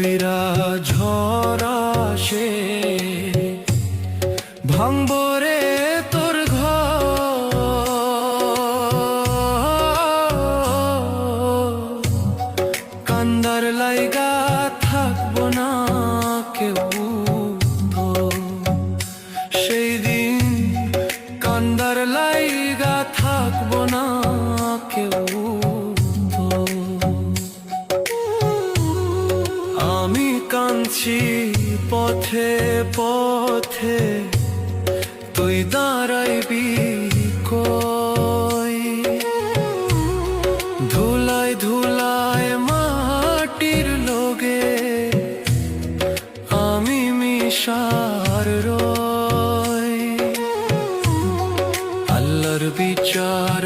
বইরা ঝড় আসে, ভাঙবো রে তোর ঘর। কান্দার লাইগা থাকবো না কেউ তো, সেই দিন কান্দার লাইগা থাকবো না কেউ তো। আমি কাঁদছি পথে পথে, তুই দাঁড়াইবি কই? ধুলায় ধুলায় মাটির লোগে আমি মিশার রই। আল্লাহর বিচার